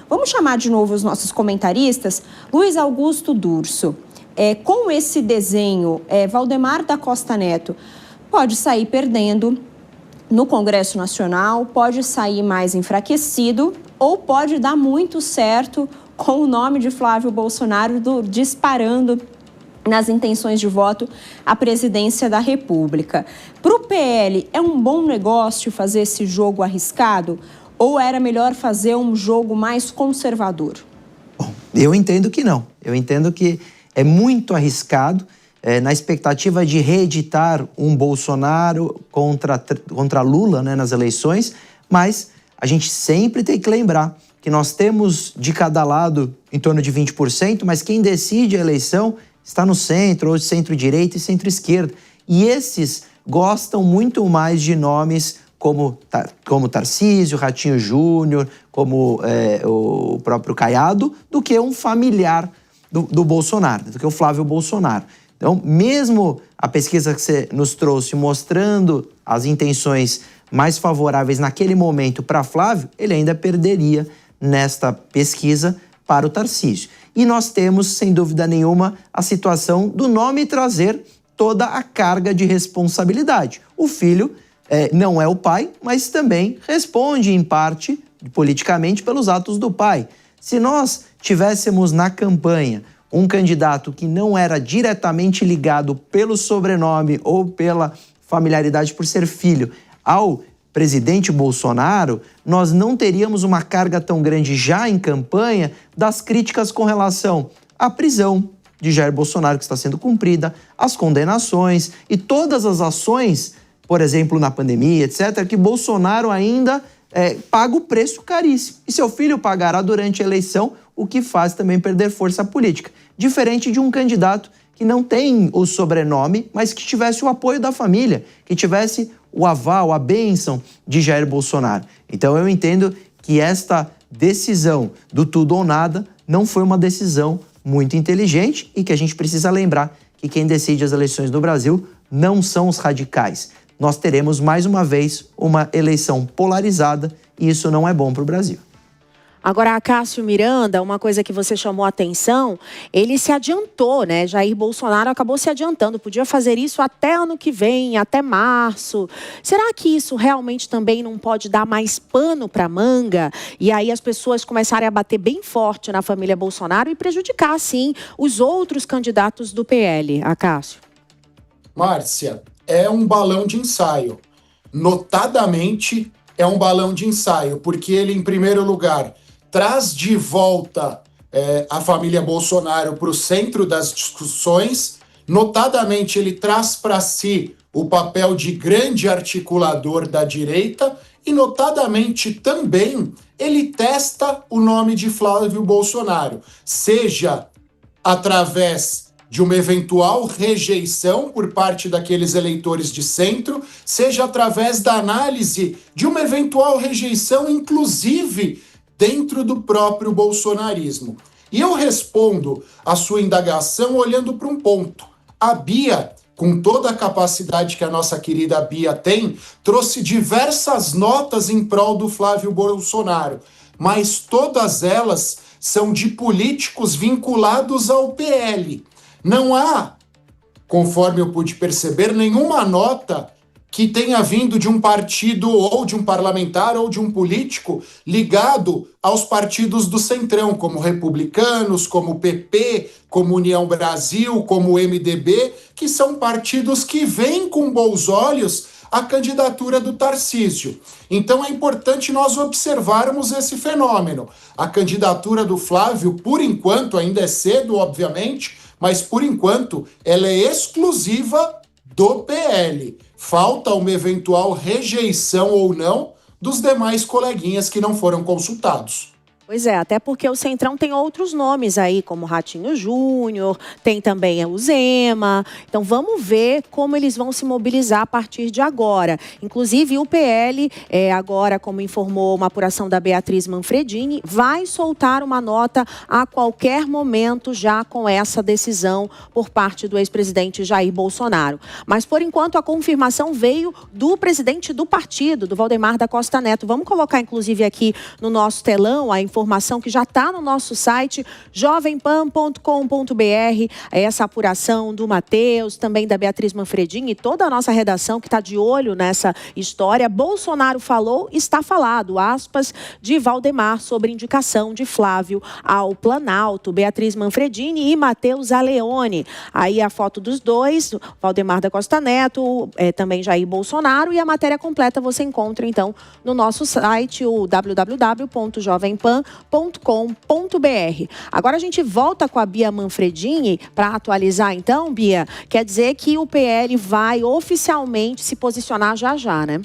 Vamos chamar de novo os nossos comentaristas. Luiz Augusto Durso, com esse desenho, Valdemar da Costa Neto pode sair perdendo no Congresso Nacional, pode sair mais enfraquecido ou pode dar muito certo com o nome de Flávio Bolsonaro disparando nas intenções de voto à presidência da República. Para o PL, é um bom negócio fazer esse jogo arriscado ou era melhor fazer um jogo mais conservador? Bom, eu entendo que não. Eu entendo que é muito arriscado na expectativa de reeditar um Bolsonaro contra Lula, né, nas eleições, mas a gente sempre tem que lembrar que nós temos de cada lado em torno de 20%, mas quem decide a eleição está no centro, ou centro-direita e centro-esquerda. E esses gostam muito mais de nomes como Tarcísio, Ratinho Júnior, como o próprio Caiado, do que um familiar do Bolsonaro, do que o Flávio Bolsonaro. Então, mesmo a pesquisa que você nos trouxe mostrando as intenções mais favoráveis naquele momento para Flávio, ele ainda perderia nesta pesquisa para o Tarcísio. E nós temos, sem dúvida nenhuma, a situação do nome trazer toda a carga de responsabilidade. O filho não é o pai, mas também responde, em parte, politicamente, pelos atos do pai. Se nós tivéssemos na campanha um candidato que não era diretamente ligado pelo sobrenome ou pela familiaridade por ser filho ao presidente Bolsonaro, nós não teríamos uma carga tão grande já em campanha das críticas com relação à prisão de Jair Bolsonaro que está sendo cumprida, as condenações e todas as ações, por exemplo, na pandemia, etc., que Bolsonaro ainda paga o preço caríssimo. E seu filho pagará durante a eleição, o que faz também perder força política. Diferente de um candidato que não tem o sobrenome, mas que tivesse o apoio da família, que tivesse o aval, a bênção de Jair Bolsonaro. Então eu entendo que esta decisão do tudo ou nada não foi uma decisão muito inteligente e que a gente precisa lembrar que quem decide as eleições no Brasil não são os radicais. Nós teremos mais uma vez uma eleição polarizada e isso não é bom para o Brasil. Agora, Cássio Miranda, uma coisa que você chamou a atenção, ele se adiantou, né? Jair Bolsonaro acabou se adiantando, podia fazer isso até ano que vem, até março. Será que isso realmente também não pode dar mais pano para manga? E aí as pessoas começarem a bater bem forte na família Bolsonaro e prejudicar, assim, os outros candidatos do PL, Cássio? Márcia, é um balão de ensaio. Notadamente, é um balão de ensaio, porque ele, em primeiro lugar, traz de volta a família Bolsonaro para o centro das discussões. Notadamente, ele traz para si o papel de grande articulador da direita e, notadamente, também ele testa o nome de Flávio Bolsonaro, seja através de uma eventual rejeição por parte daqueles eleitores de centro, seja através da análise de uma eventual rejeição, inclusive dentro do próprio bolsonarismo. E eu respondo a sua indagação olhando para um ponto. A Bia, com toda a capacidade que a nossa querida Bia tem, trouxe diversas notas em prol do Flávio Bolsonaro, mas todas elas são de políticos vinculados ao PL. Não há, conforme eu pude perceber, nenhuma nota que tenha vindo de um partido ou de um parlamentar ou de um político ligado aos partidos do Centrão, como Republicanos, como PP, como União Brasil, como MDB, que são partidos que veem com bons olhos a candidatura do Tarcísio. Então é importante nós observarmos esse fenômeno. A candidatura do Flávio, por enquanto, ainda é cedo, obviamente, mas por enquanto ela é exclusiva do PL. Falta uma eventual rejeição ou não dos demais coleguinhas que não foram consultados. Pois é, até porque o Centrão tem outros nomes aí, como Ratinho Júnior, tem também o Zema. Então vamos ver como eles vão se mobilizar a partir de agora. Inclusive o PL, agora, como informou uma apuração da Beatriz Manfredini, vai soltar uma nota a qualquer momento já com essa decisão por parte do ex-presidente Jair Bolsonaro. Mas por enquanto a confirmação veio do presidente do partido, do Valdemar da Costa Neto. Vamos colocar inclusive aqui no nosso telão a informação informação que já está no nosso site, jovempan.com.br. Essa apuração do Matheus, também da Beatriz Manfredini e toda a nossa redação que está de olho nessa história. Bolsonaro falou, está falado, aspas, de Valdemar sobre indicação de Flávio ao Planalto. Beatriz Manfredini e Matheus Aleone. Aí a foto dos dois, Valdemar da Costa Neto, também Jair Bolsonaro, e a matéria completa você encontra, então, no nosso site, o www.jovempan.com.br. Agora a gente volta com a Bia Manfredini para atualizar, então, Bia. Quer dizer que o PL vai oficialmente se posicionar já, né?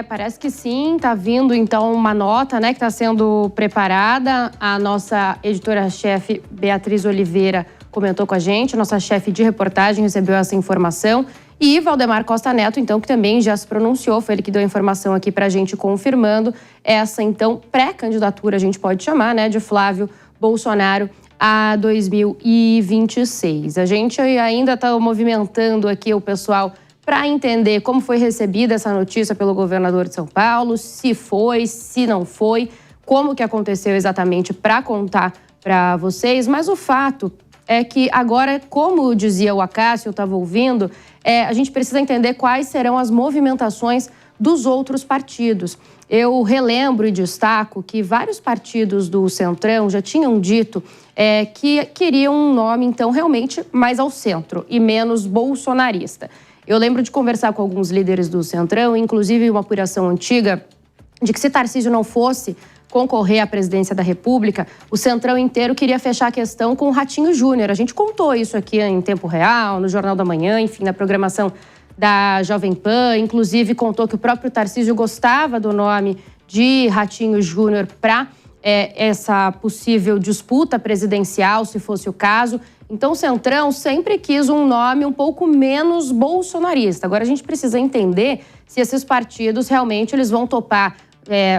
Parece que sim, está vindo então uma nota, né, que está sendo preparada. A nossa editora-chefe Beatriz Oliveira comentou com a gente, nossa chefe de reportagem recebeu essa informação. E Valdemar Costa Neto, então, que também já se pronunciou, foi ele que deu a informação aqui para a gente, confirmando essa, então, pré-candidatura, a gente pode chamar, né, de Flávio Bolsonaro a 2026. A gente ainda está movimentando aqui o pessoal para entender como foi recebida essa notícia pelo governador de São Paulo, se foi, se não foi, como que aconteceu exatamente para contar para vocês. Mas o fato é que agora, como dizia o Acácio, eu estava ouvindo, a gente precisa entender quais serão as movimentações dos outros partidos. Eu relembro e destaco que vários partidos do Centrão já tinham dito que queriam um nome, então, realmente mais ao centro e menos bolsonarista. Eu lembro de conversar com alguns líderes do Centrão, inclusive uma apuração antiga, de que se Tarcísio não fosse concorrer à presidência da República, o Centrão inteiro queria fechar a questão com o Ratinho Júnior. A gente contou isso aqui em tempo real, no Jornal da Manhã, enfim, na programação da Jovem Pan. Inclusive, contou que o próprio Tarcísio gostava do nome de Ratinho Júnior para essa possível disputa presidencial, se fosse o caso. Então, o Centrão sempre quis um nome um pouco menos bolsonarista. Agora, a gente precisa entender se esses partidos realmente eles vão topar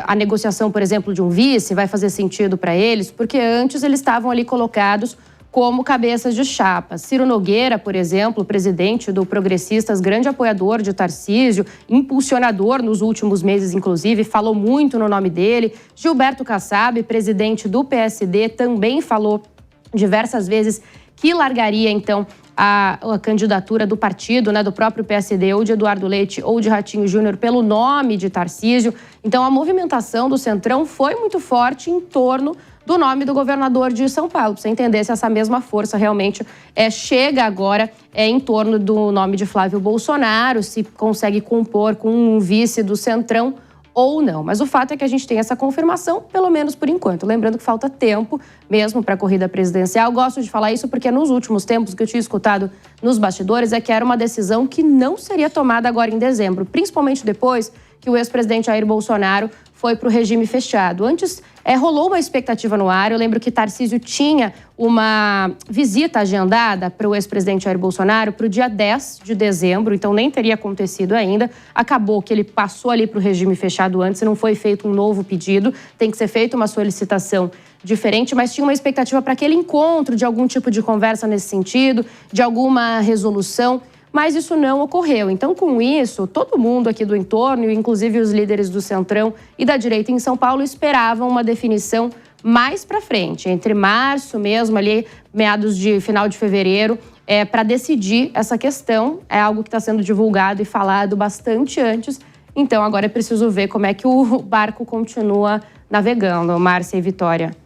a negociação, por exemplo, de um vice, vai fazer sentido para eles, porque antes eles estavam ali colocados como cabeças de chapa. Ciro Nogueira, por exemplo, presidente do Progressistas, grande apoiador de Tarcísio, impulsionador nos últimos meses, inclusive, falou muito no nome dele. Gilberto Kassab, presidente do PSD, também falou diversas vezes que largaria, então, a candidatura do partido, né, do próprio PSD, ou de Eduardo Leite ou de Ratinho Júnior, pelo nome de Tarcísio. Então, a movimentação do Centrão foi muito forte em torno do nome do governador de São Paulo, para você entender se essa mesma força realmente chega agora em torno do nome de Flávio Bolsonaro, se consegue compor com um vice do Centrão ou não. Mas o fato é que a gente tem essa confirmação, pelo menos por enquanto. Lembrando que falta tempo mesmo para a corrida presidencial. Gosto de falar isso porque nos últimos tempos que eu tinha escutado nos bastidores é que era uma decisão que não seria tomada agora em dezembro, principalmente depois que o ex-presidente Jair Bolsonaro foi para o regime fechado. Antes, rolou uma expectativa no ar. Eu lembro que Tarcísio tinha uma visita agendada para o ex-presidente Jair Bolsonaro para o dia 10 de dezembro, então nem teria acontecido ainda. Acabou que ele passou ali para o regime fechado antes e não foi feito um novo pedido. Tem que ser feita uma solicitação diferente, mas tinha uma expectativa para aquele encontro, de algum tipo de conversa nesse sentido, de alguma resolução. Mas isso não ocorreu. Então, com isso, todo mundo aqui do entorno, inclusive os líderes do Centrão e da direita em São Paulo, esperavam uma definição mais para frente, entre março mesmo, ali, meados de final de fevereiro, para decidir essa questão. É algo que está sendo divulgado e falado bastante antes. Então, agora é preciso ver como é que o barco continua navegando, Márcia e Vitória.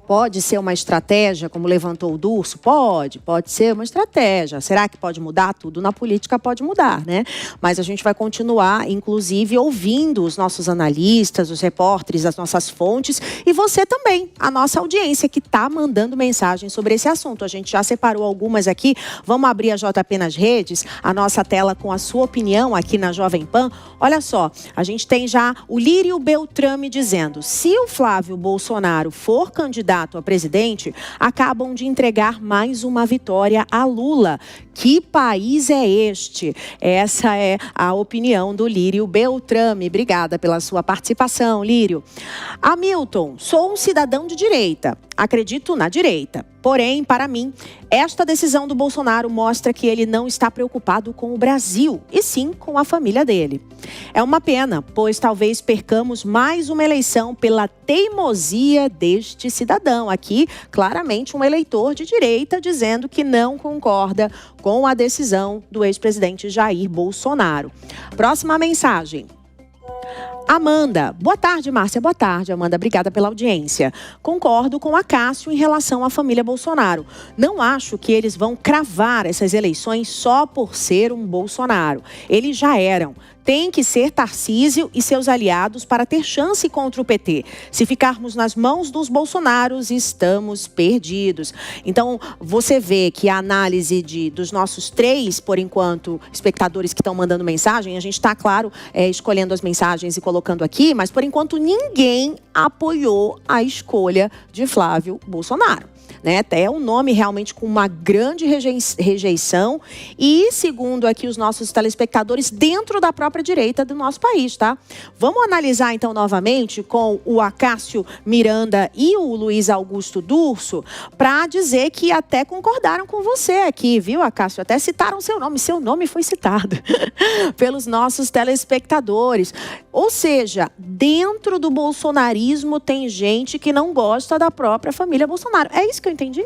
Pode ser uma estratégia, como levantou o Durso? Pode ser uma estratégia. Será que pode mudar? Tudo na política pode mudar, né? Mas a gente vai continuar, inclusive, ouvindo os nossos analistas, os repórteres, as nossas fontes e você também, a nossa audiência, que está mandando mensagem sobre esse assunto. A gente já separou algumas aqui. Vamos abrir a JP nas redes, a nossa tela com a sua opinião aqui na Jovem Pan. Olha só, a gente tem já o Lírio Beltrame dizendo: se o Flávio Bolsonaro for candidato a presidente, acabam de entregar mais uma vitória a Lula. Que país é este? Essa é a opinião do Lírio Beltrame. Obrigada pela sua participação, Lírio. Hamilton, sou um cidadão de direita. Acredito na direita. Porém, para mim, esta decisão do Bolsonaro mostra que ele não está preocupado com o Brasil, e sim com a família dele. É uma pena, pois talvez percamos mais uma eleição pela teimosia deste cidadão. Aqui, claramente, um eleitor de direita dizendo que não concorda com a decisão do ex-presidente Jair Bolsonaro. Próxima mensagem. Amanda, boa tarde, Márcia. Boa tarde, Amanda. Obrigada pela audiência. Concordo com a Cássio em relação à família Bolsonaro. Não acho que eles vão cravar essas eleições só por ser um Bolsonaro. Eles já eram. Tem que ser Tarcísio e seus aliados para ter chance contra o PT. Se ficarmos nas mãos dos Bolsonaros, estamos perdidos. Então, você vê que a análise dos nossos 3, por enquanto, espectadores que estão mandando mensagem, a gente está, claro, escolhendo as mensagens e colocando aqui, mas, por enquanto, ninguém apoiou a escolha de Flávio Bolsonaro. Até é um nome realmente com uma grande rejeição e, segundo aqui os nossos telespectadores, dentro da própria direita do nosso país, tá? Vamos analisar então novamente com o Acácio Miranda e o Luiz Augusto Durso para dizer que até concordaram com você aqui, viu, Acácio? Até citaram seu nome foi citado pelos nossos telespectadores. Ou seja, dentro do bolsonarismo tem gente que não gosta da própria família Bolsonaro. É isso que eu entendi?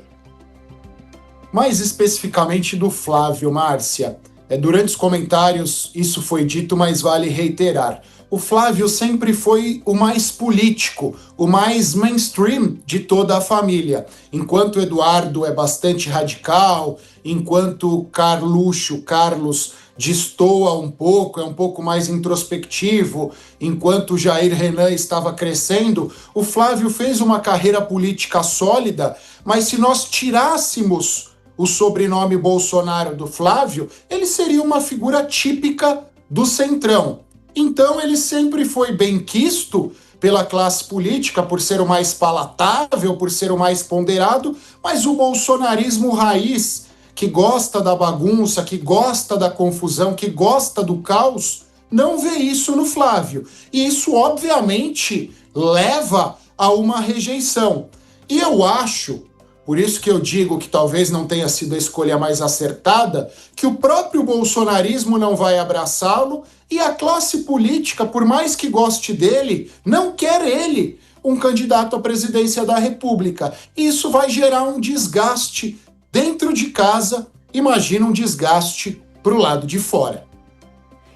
Mais especificamente do Flávio, Márcia. Durante os comentários isso foi dito, mas vale reiterar. O Flávio sempre foi o mais político, o mais mainstream de toda a família. Enquanto o Eduardo é bastante radical, enquanto o Carlos destoa um pouco, é um pouco mais introspectivo, enquanto o Jair Renan estava crescendo, o Flávio fez uma carreira política sólida, mas se nós tirássemos o sobrenome Bolsonaro do Flávio, ele seria uma figura típica do Centrão. Então ele sempre foi benquisto pela classe política por ser o mais palatável, por ser o mais ponderado, mas o bolsonarismo raiz, que gosta da bagunça, que gosta da confusão, que gosta do caos, não vê isso no Flávio. E isso, obviamente, leva a uma rejeição. E eu acho, por isso que eu digo que talvez não tenha sido a escolha mais acertada, que o próprio bolsonarismo não vai abraçá-lo e a classe política, por mais que goste dele, não quer ele um candidato à presidência da República. Isso vai gerar um desgaste dentro de casa, imagina um desgaste para o lado de fora.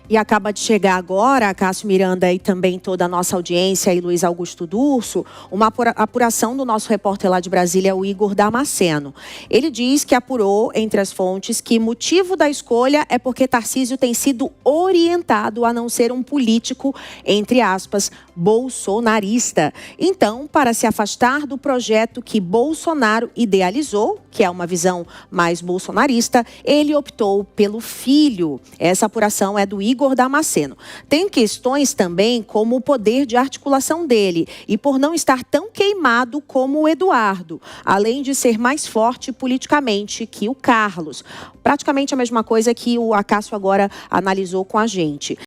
E acaba de chegar agora, Cássio Miranda e também toda a nossa audiência e Luiz Augusto Durso, uma apuração do nosso repórter lá de Brasília, o Igor Damasceno. Ele diz que apurou entre as fontes que motivo da escolha é porque Tarcísio tem sido orientado a não ser um político, entre aspas, bolsonarista. Então, para se afastar do projeto que Bolsonaro idealizou, que é uma visão mais bolsonarista, ele optou pelo filho. Essa apuração é do Igor Damasceno. Tem questões também como o poder de articulação dele e por não estar tão queimado como o Eduardo, além de ser mais forte politicamente que o Carlos. Praticamente a mesma coisa que o Acácio agora analisou com a gente.